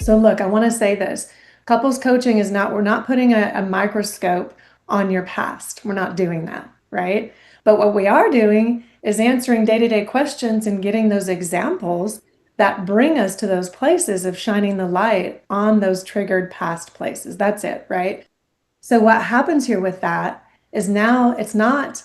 So look, I want to say this. Couples coaching is not, we're not putting a microscope on your past. We're not doing that, right? But what we are doing is answering day-to-day questions and getting those examples that bring us to those places of shining the light on those triggered past places. That's it, right? So what happens here with that is now it's not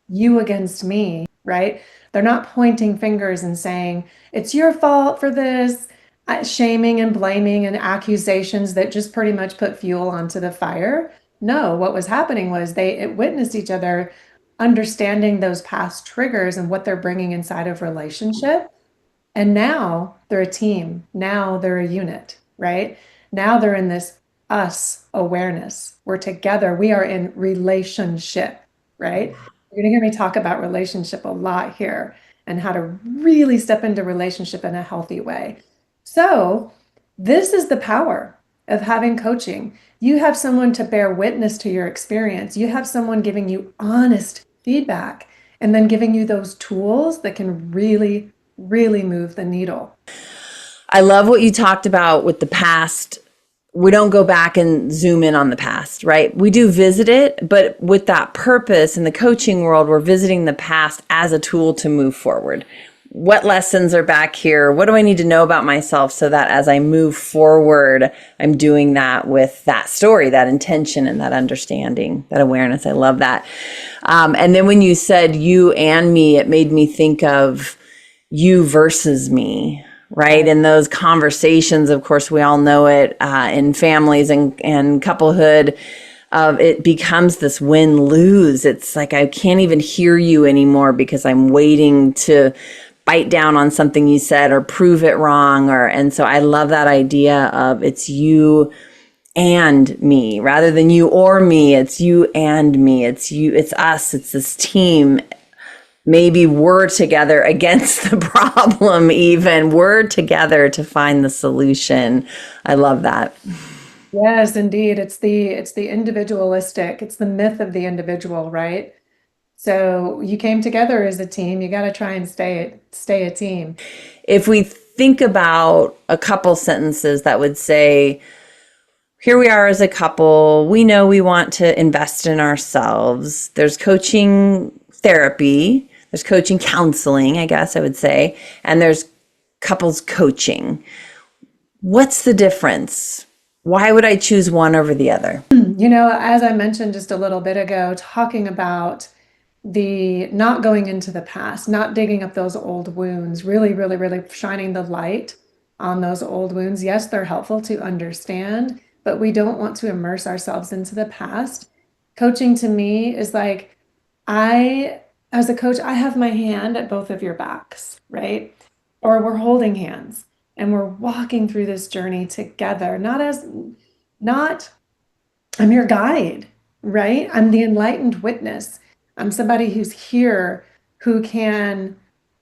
you against me, right? They're not pointing fingers and saying, it's your fault for this, shaming and blaming and accusations that just pretty much put fuel onto the fire. No, what was happening was they witnessed each other understanding those past triggers and what they're bringing inside of relationship. And now they're a team. Now they're a unit, right? Now they're in this us awareness. We're together. We are in relationship, right? You're going to hear me talk about relationship a lot here and how to really step into relationship in a healthy way. So, this is the power of having coaching. You have someone to bear witness to your experience. You have someone giving you honest feedback and then giving you those tools that can really move the needle. I love what you talked about with the past. We don't go back and zoom in on the past, right? We do visit it, but with that purpose in the coaching world, we're visiting the past as a tool to move forward. What lessons are back here? What do I need to know about myself so that as I move forward, I'm doing that with that story, that intention, and that understanding, that awareness. I love that. And then when you said you and me, it made me think of you versus me, right? And those conversations, of course, we all know it in families and couplehood. It becomes this win-lose. It's like I can't even hear you anymore because I'm waiting to bite down on something you said or prove it wrong. And so I love that idea of it's you and me rather than you or me. It's you and me. It's you. It's us. It's this team. Maybe we're together against the problem, even we're together to find the solution. I love that. Yes, indeed. It's the individualistic. It's the myth of the individual, right? So you came together as a team. You got to try and stay a team. If we think about a couple sentences that would say, here we are as a couple, we know we want to invest in ourselves. There's coaching therapy, there's coaching counseling, I guess I would say, and there's couples coaching. What's the difference? Why would I choose one over the other? As I mentioned just a little bit ago, talking about the not going into the past, not digging up those old wounds, really shining the light on those old wounds. Yes, they're helpful to understand, but we don't want to immerse ourselves into the past. Coaching to me is like, as a coach, I have my hand at both of your backs, right? Or we're holding hands and we're walking through this journey together, not I'm your guide, right? I'm the enlightened witness. I'm somebody who's here who can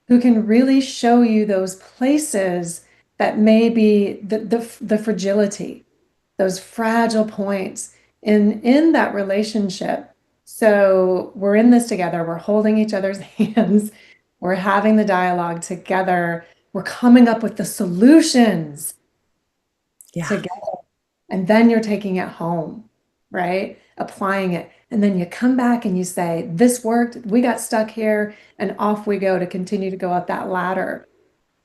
who can really show you those places that may be the fragility, those fragile points in that relationship. So we're in this together. We're holding each other's hands. We're having the dialogue together. We're coming up with the solutions Yeah. together. And then you're taking it home, right? Applying it. And then you come back and you say, this worked. We got stuck here. And off we go to continue to go up that ladder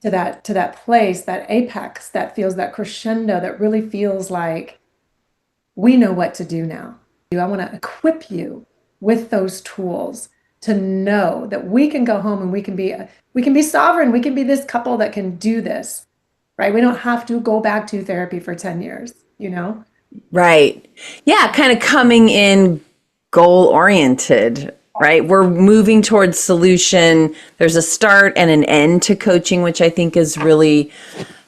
to that place, that apex that feels that crescendo that really feels like we know what to do now. I want to equip you with those tools to know that we can go home and we can be sovereign. We can be this couple that can do this, right? We don't have to go back to therapy for 10 years, you know? Right. Yeah, kind of coming in goal oriented, right? We're moving towards solution. There's a start and an end to coaching, which I think is really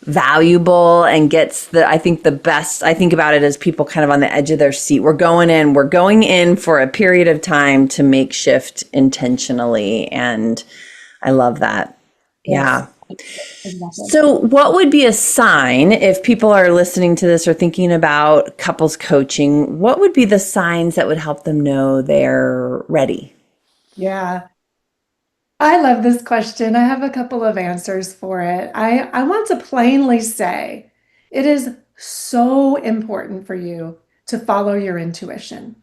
valuable and gets I think the best. I think about it as people kind of on the edge of their seat. We're going in for a period of time to make shift intentionally. And I love that. Yes, Yeah. exactly. So, what would be a sign if people are listening to this or thinking about couples coaching? What would be the signs that would help them know they're ready? Yeah. I love this question. I have a couple of answers for it. I want to plainly say it is so important for you to follow your intuition.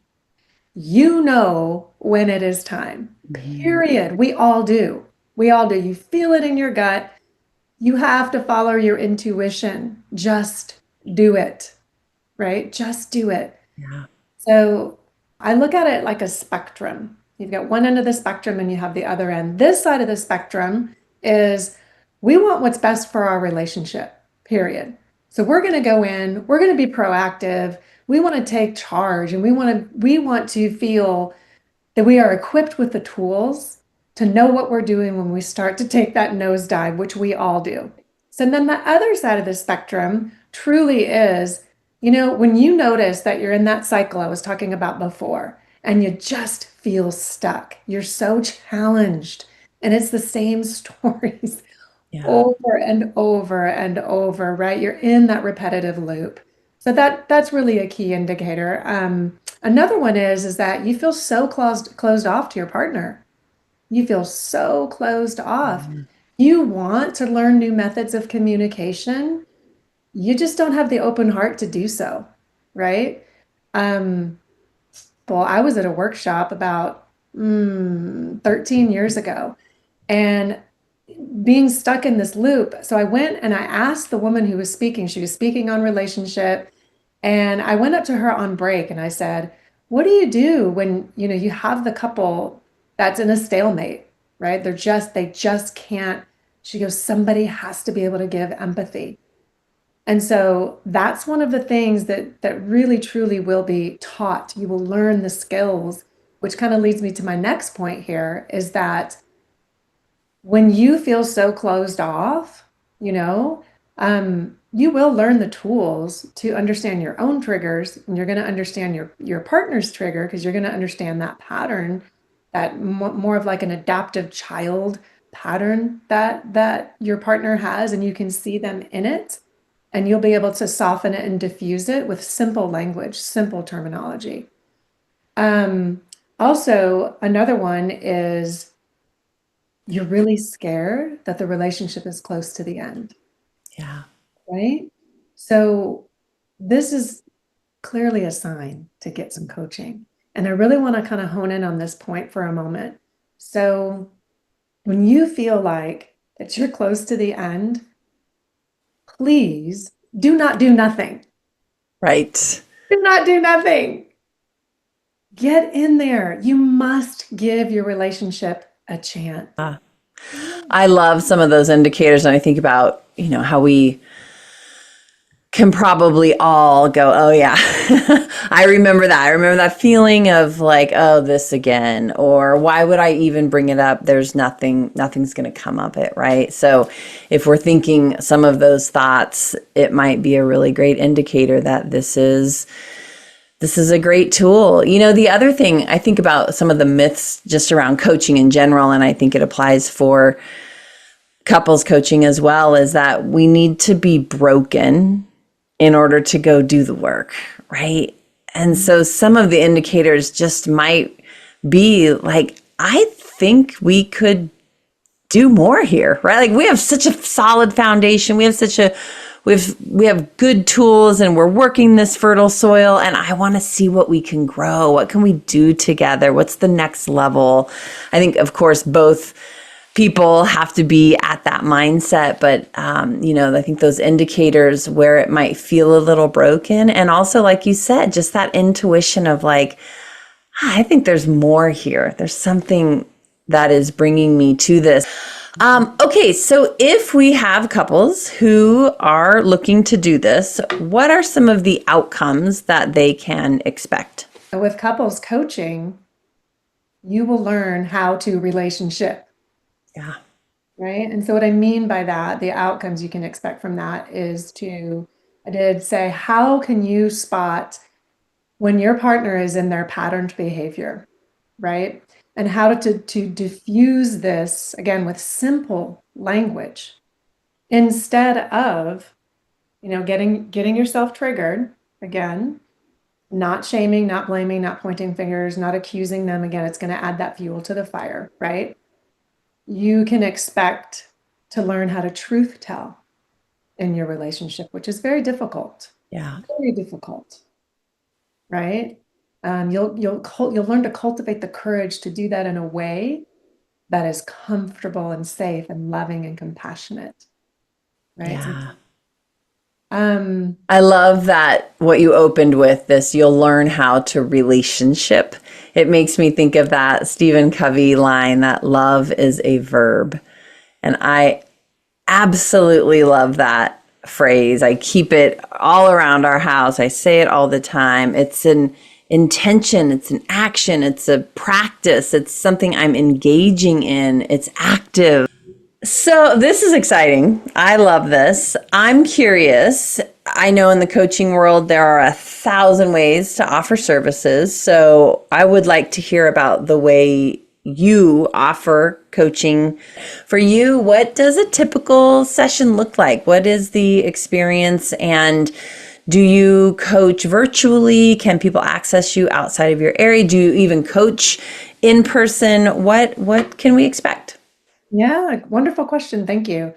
You know when it is time, Mhm. period. We all do. We all do. You feel it in your gut. You have to follow your intuition. Just do it, right? Just do it. Yeah. So I look at it like a spectrum. You've got one end of the spectrum and you have the other end. This side of the spectrum is we want what's best for our relationship, period. So we're going to go in, we're going to be proactive. We want to take charge and we want to feel that we are equipped with the tools to know what we're doing when we start to take that nosedive, which we all do. So then the other side of the spectrum truly is, when you notice that you're in that cycle I was talking about before, and you just feel stuck, you're so challenged, and it's the same stories Yeah. over and over and over, right? You're in that repetitive loop. So that's really a key indicator. Another one is that you feel so closed off to your partner. You feel so closed off. Mhm. You want to learn new methods of communication. You just don't have the open heart to do so, right? Um, well, I was at a workshop about 13 years ago, and being stuck in this loop. So I went and I asked the woman who was speaking, she was speaking on relationship. And I went up to her on break and I said, what do you do when, you have the couple that's in a stalemate, right? They just can't. She goes, somebody has to be able to give empathy. And so that's one of the things that really truly will be taught. You will learn the skills, which kind of leads me to my next point here is that when you feel so closed off, you will learn the tools to understand your own triggers, and you're going to understand your partner's trigger because you're going to understand that pattern, that more of like an adaptive child pattern that your partner has, and you can see them in it, and you'll be able to soften it and diffuse it with simple language, simple terminology. Um, Also, another one is you're really scared that the relationship is close to the end, Yeah. right? So this is clearly a sign to get some coaching. And I really want to kind of hone in on this point for a moment. So when you feel like that you're close to the end, please do not do nothing. Right. Do not do nothing. Get in there. You must give your relationship a chance. I love some of those indicators, and I think about, how we can probably all go, oh yeah, I remember that. I remember that feeling of like, oh, this again, or why would I even bring it up? There's nothing's going to come of it, right? So if we're thinking some of those thoughts, it might be a really great indicator that this is a great tool. The other thing I think about some of the myths just around coaching in general, and I think it applies for couples coaching as well, is that we need to be broken in order to go do the work, right? And so some of the indicators just might be like, I think we could do more here, right? Like we have such a solid foundation. We have good tools and we're working this fertile soil, and I want to see what we can grow. What can we do together? What's the next level? I think of course both people have to be at that mindset, but I think those indicators where it might feel a little broken, and also like you said, just that intuition of like, I think there's more here. There's something that is bringing me to this. Okay, so if we have couples who are looking to do this, what are some of the outcomes that they can expect? With couples coaching, you will learn how to relationship. Yeah. Right. And so what I mean by that, the outcomes you can expect from that is I did say, how can you spot when your partner is in their patterned behavior, right? And how to diffuse this again with simple language instead of, getting yourself triggered again, not shaming, not blaming, not pointing fingers, not accusing them. Again, it's going to add that fuel to the fire, right? You can expect to learn how to truth tell in your relationship, which is very difficult. Yeah. Very difficult, right? You'll learn to cultivate the courage to do that in a way that is comfortable and safe and loving and compassionate, right? So, Yeah. um, I love that what you opened with this, you'll learn how to relationship. It makes me think of that Stephen Covey line that love is a verb. And I absolutely love that phrase. I keep it all around our house. I say it all the time. It's an intention, it's an action, it's a practice, it's something I'm engaging in, it's active. So, this is exciting. I love this. I'm curious. I know in the coaching world there are 1,000 ways to offer services. So, I would like to hear about the way you offer coaching. For you, what does a typical session look like? What is the experience? And do you coach virtually? Can people access you outside of your area? Do you even coach in person? What can we expect? yeah, wonderful question. Thank you.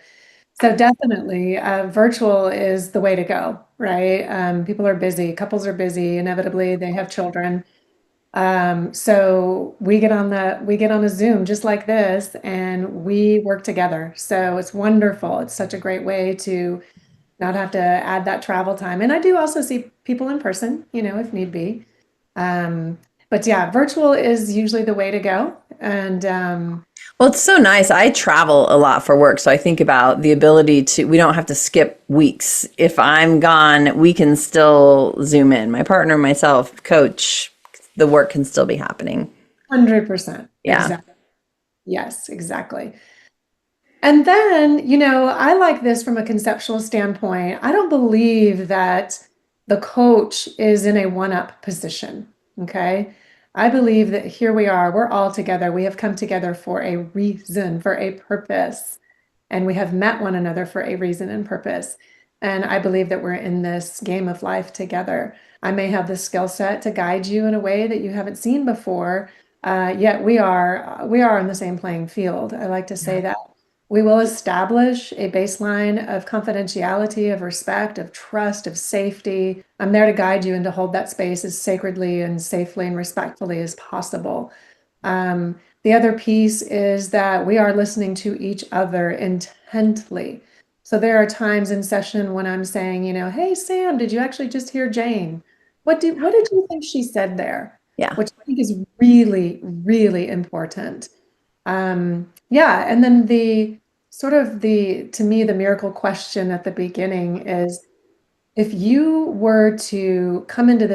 So definitely, virtual is the way to go, right? People are busy, couples are busy, inevitably they have children. So we get on a Zoom just like this and we work together. So it's wonderful. It's such a great way to not have to add that travel time. And I do also see people in person, if need be. Um, but yeah, virtual is usually the way to go. And Well, it's so nice. I travel a lot for work, so I think about the ability to, we don't have to skip weeks. If I'm gone, we can still Zoom in. My partner, myself, coach, the work can still be happening. 100%. Yeah. Exactly. Yes, exactly. And then, I like this from a conceptual standpoint. I don't believe that the coach is in a one-up position. Okay. I believe that here we are, we're all together. We have come together for a reason, for a purpose, and we have met one another for a reason and purpose. And I believe that we're in this game of life together. I may have the skill set to guide you in a way that you haven't seen before, yet we are on the same playing field. I like to say that. We will establish a baseline of confidentiality, of respect, of trust, of safety. I'm there to guide you and to hold that space as sacredly and safely and respectfully as possible. The other piece is that we are listening to each other intently. So there are times in session when I'm saying, hey, Sam, did you actually just hear Jane? What did you think she said there? Yeah. Which I think is really, really important. Yeah, and then to me, the miracle question at the beginning is if you were to come into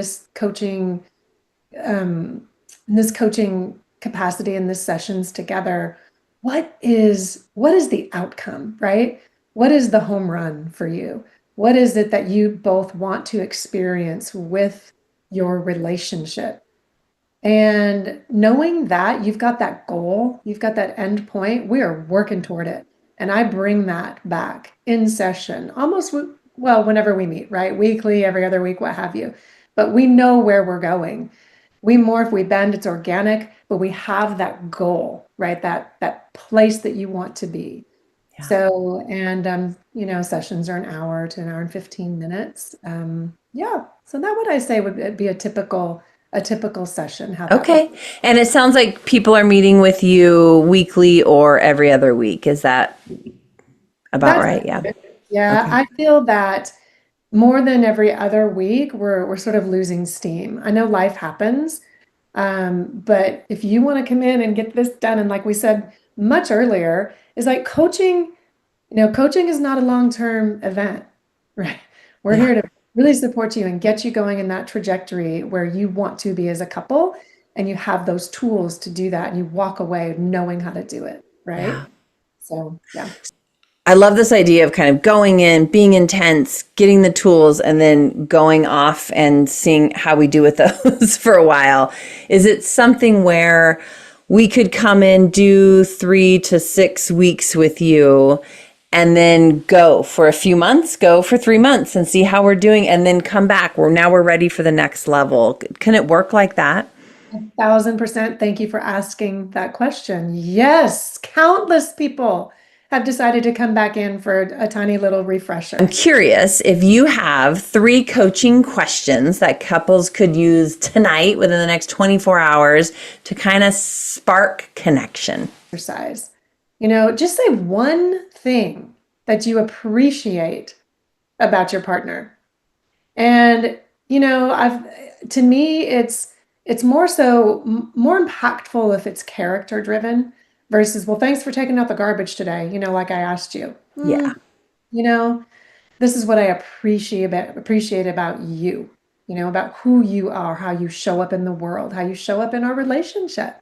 um, this coaching capacity in this sessions together, what is the outcome, right? What is the home run for you? What is it that you both want to experience with your relationship? And knowing that you've got that goal, you've got that end point, we are working toward it. And I bring that back in session almost, well, whenever we meet, right? Weekly, every other week, what have you. But we know where we're going. We morph, we bend, it's organic, but we have that goal, right? That place that you want to be. Yeah. So, and sessions are an hour to an hour and 15 minutes. Yeah. So that would I say would be a typical session, how that would. Okay. And it sounds like people are meeting with you weekly or every other week. Is that about That's right? Yeah. yeah, Okay. I feel that more than every other week, we're sort of losing steam. I know life happens, but if you want to come in and get this done, and like we said much earlier, is like coaching is not a long-term event, right? We're Yeah. here to really support you and get you going in that trajectory where you want to be as a couple, and you have those tools to do that, and you walk away knowing how to do it, Yeah. right? So, yeah. I love this idea of kind of going in, being intense, getting the tools, and then going off and seeing how we do with those for a while. Is it something where we could come in, do 3 to 6 weeks with you, and then go for a few months, go for 3 months and see how we're doing, and then come back? We're ready for the next level. Can it work like that? 1,000%. Thank you for asking that question. Yes, countless people. have decided to come back in for a tiny little refresher. I'm curious if you have 3 coaching questions that couples could use tonight within the next 24 hours to kind of spark connection. Exercise. Just say one thing that you appreciate about your partner. And, to me, it's more more impactful if it's character driven versus, well, thanks for taking out the garbage today, like I asked you. Yeah. You know, this is what I appreciate about you, about who you are, how you show up in the world, how you show up in our relationship.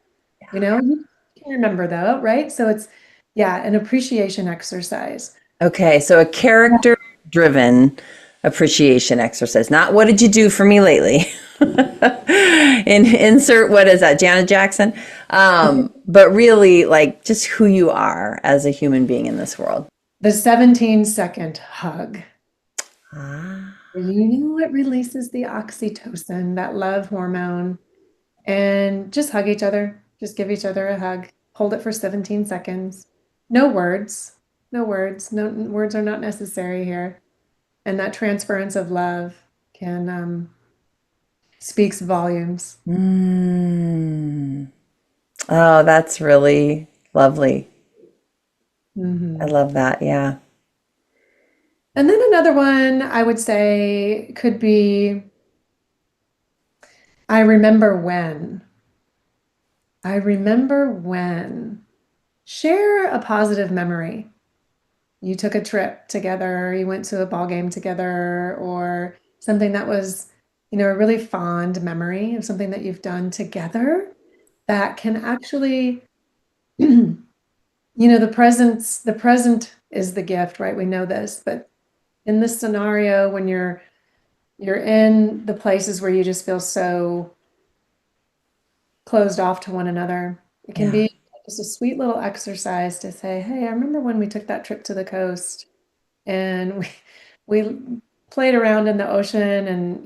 You can remember though, right? So it's, yeah, an appreciation exercise. Okay, so a character driven appreciation exercise. Not what did you do for me lately? Insert what is that, Janet Jackson? But really like just who you are as a human being in this world. The 17-second hug. Ah, It releases the oxytocin, that love hormone, and just hug each other. Just give each other a hug. Hold it for 17 seconds. No words. No words. No words are not necessary here. And that transference of love can speaks volumes. mm. Oh, that's really lovely. I Hmm. love that. Yeah. And then another one I would say could be I remember when. I remember when. Share a positive memory. You took a trip together, you went to a ball game together, or something that was, a really fond memory of something that you've done together that can actually, the present is the gift, right? We know this, but in this scenario, when you're in the places where you just feel so closed off to one another, it can Yeah. be just a sweet little exercise to say, hey, I remember when we took that trip to the coast and we played around in the ocean, and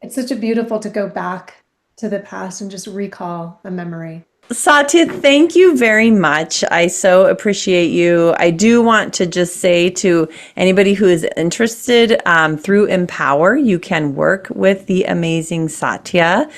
it's such a beautiful to go back to the past and just recall a memory. Satya, thank you very much. I so appreciate you. I do want to just say to anybody who is interested, through Empower, you can work with the amazing Satya.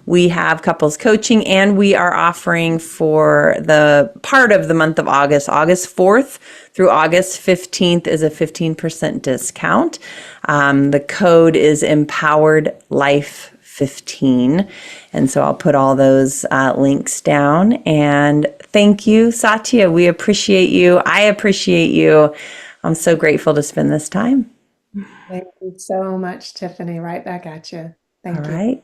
We have couples coaching, and we are offering for the part of the month of August, August 4th through August 15th is a 15% discount. The code is Empowered Life 15. And so I'll put all those links down. And thank you, Satya. We appreciate you. I appreciate you. I'm so grateful to spend this time. Thank you so much, Tiffany. Right back at you. All Thank you. right.